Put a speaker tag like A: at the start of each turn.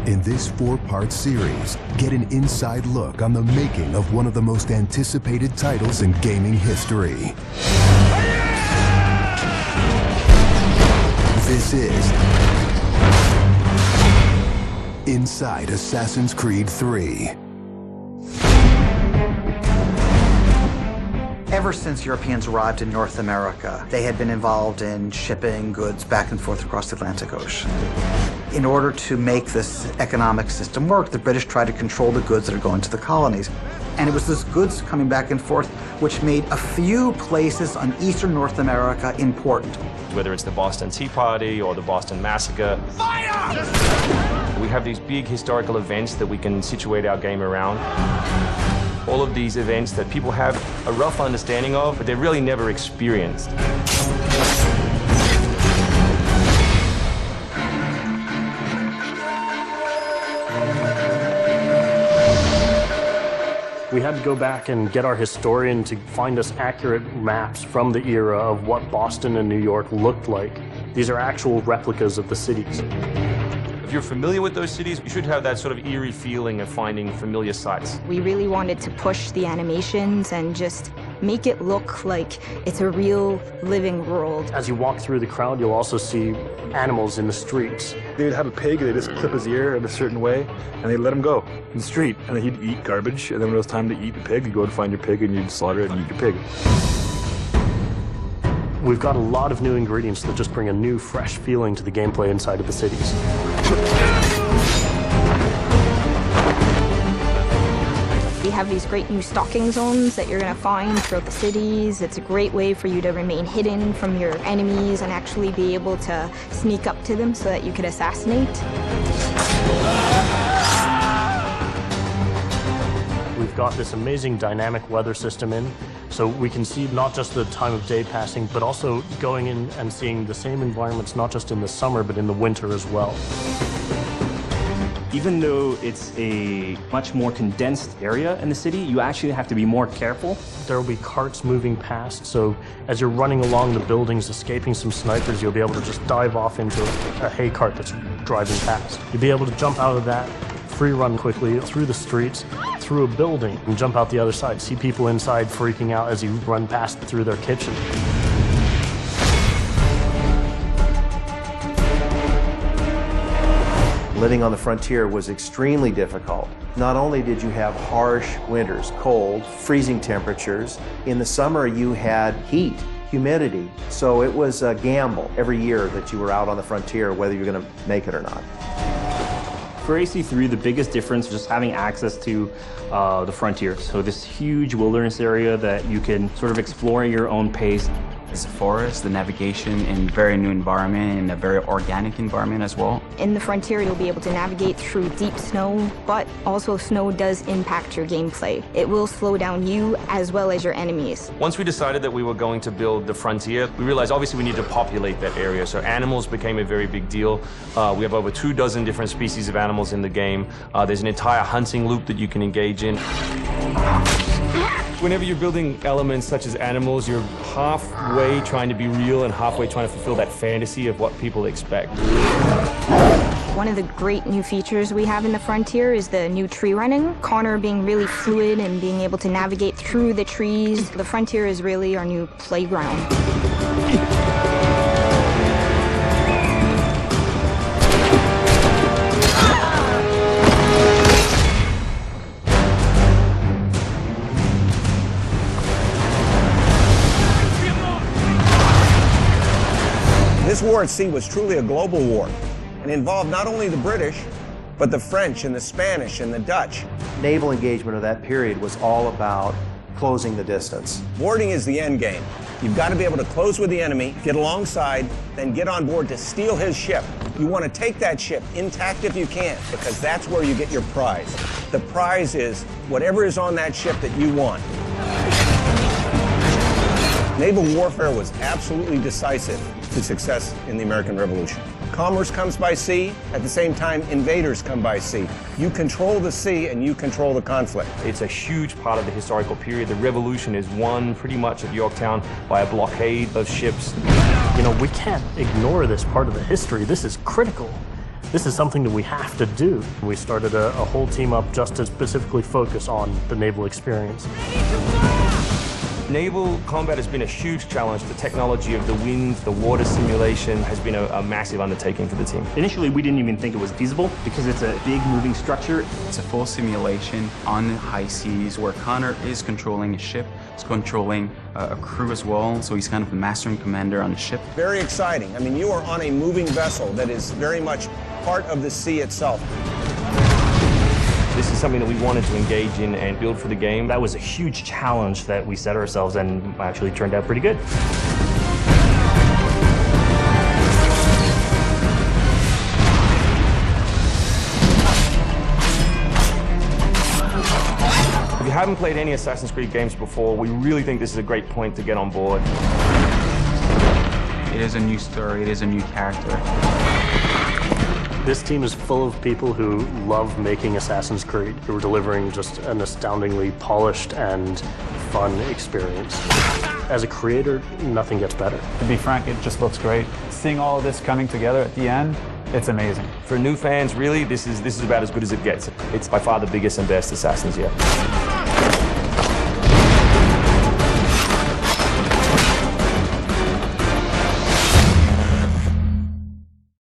A: In this 4-part series, get an inside look on the making of one of the most anticipated titles in gaming history. This is Inside Assassin's Creed 3.
B: Ever since Europeans arrived in North America, they had been involved in shipping goods back and forth across the Atlantic Ocean. In order to make this economic system work, the British tried to control the goods that are going to the colonies. And it was this goods coming back and forth which made a few places on eastern North America important.
C: Whether it's the Boston Tea Party or the Boston Massacre. Fire! We have these big historical events that we can situate our game around. All of these events that people have a rough understanding of, but they've really never experienced.
D: We had to go back and get our historian to find us accurate maps from the era of what Boston and New York looked like. These are actual replicas of the cities.
C: If you're familiar with those cities, you should have that sort of eerie feeling of finding familiar sights.
E: We really wanted to push the animations and just make it look like it's a real living world.
D: As you walk through the crowd, you'll also see animals in the streets.
F: They would have a pig, they just clip his ear in a certain way, and they'd let him go in the street. And then he'd eat garbage, and then when it was time to eat the pig, you'd go and find your pig, and you'd slaughter it and eat your pig.
D: We've got a lot of new ingredients that just bring a new, fresh feeling to the gameplay inside of the cities.
E: We have these great new stalking zones that you're going to find throughout the cities. It's a great way for you to remain hidden from your enemies and actually be able to sneak up to them so that you could assassinate.
D: We've got this amazing dynamic weather system in, so we can see not just the time of day passing, but also going in and seeing the same environments not just in the summer, but in the winter as well.
G: Even though it's a much more condensed area in the city, you actually have to be more careful.
D: There will be carts moving past, so as you're running along the buildings, escaping some snipers, you'll be able to just dive off into a hay cart that's driving past. You'll be able to jump out of that, free run quickly through the streets, through a building, and jump out the other side. See people inside freaking out as you run past through their kitchen.
H: Living on the frontier was extremely difficult. Not only did you have harsh winters, cold, freezing temperatures, in the summer you had heat, humidity, so it was a gamble every year that you were out on the frontier whether you're going to make it or not.
G: For AC3, the biggest difference is just having access to the frontier. So this huge wilderness area that you can sort of explore at your own pace.
I: It's a forest, the navigation in a very new environment, and a very organic environment as well.
E: In the frontier, you'll be able to navigate through deep snow, but also snow does impact your gameplay. It will slow down you as well as your enemies.
C: Once we decided that we were going to build the frontier, we realized obviously we need to populate that area. So animals became a very big deal. We have over 24 different species of animals in the game. There's an entire hunting loop that you can engage in. Whenever you're building elements such as animals, you're halfway trying to be real and halfway trying to fulfill that fantasy of what people expect.
E: One of the great new features we have in the frontier is the new tree running. Connor being really fluid and being able to navigate through the trees. The frontier is really our new playground.
J: This war at sea was truly a global war and involved not only the British, but the French and the Spanish and the Dutch.
H: Naval engagement of that period was all about closing the distance.
J: Boarding is the end game. You've got to be able to close with the enemy, get alongside, then get on board to steal his ship. You want to take that ship intact if you can, because that's where you get your prize. The prize is whatever is on that ship that you want. Naval warfare was absolutely decisive to success in the American Revolution. Commerce comes by sea, at the same time invaders come by sea. You control the sea and you control the conflict.
C: It's a huge part of the historical period. The revolution is won pretty much at Yorktown by a blockade of ships.
D: You know, we can't ignore this part of the history. This is critical. this is something that we have to do. We started a whole team up just to specifically focus on the naval experience.
C: Naval combat has been a huge challenge. The technology of the wind, the water simulation has been a massive undertaking for the team.
G: Initially, we didn't even think it was feasible because it's a big moving structure.
I: It's a full simulation on high seas where Connor is controlling a ship, he's controlling a crew as well, so he's kind of the master and commander on the ship.
J: Very exciting. I mean, you are on a moving vessel that is very much part of the sea itself.
C: This is something that we wanted to engage in and build for the game.
G: That was a huge challenge that we set ourselves and actually turned out pretty good.
C: If you haven't played any Assassin's Creed games before, we really think this is a great point to get on board.
I: It is a new story, it is a new character.
D: This team is full of people who love making Assassin's Creed, who are delivering just an astoundingly polished and fun experience. As a creator, nothing gets better.
K: To be frank, it just looks great. Seeing all of this coming together at the end, it's amazing.
C: For new fans, really, this is about as good as it gets. It's by far the biggest and best Assassins yet.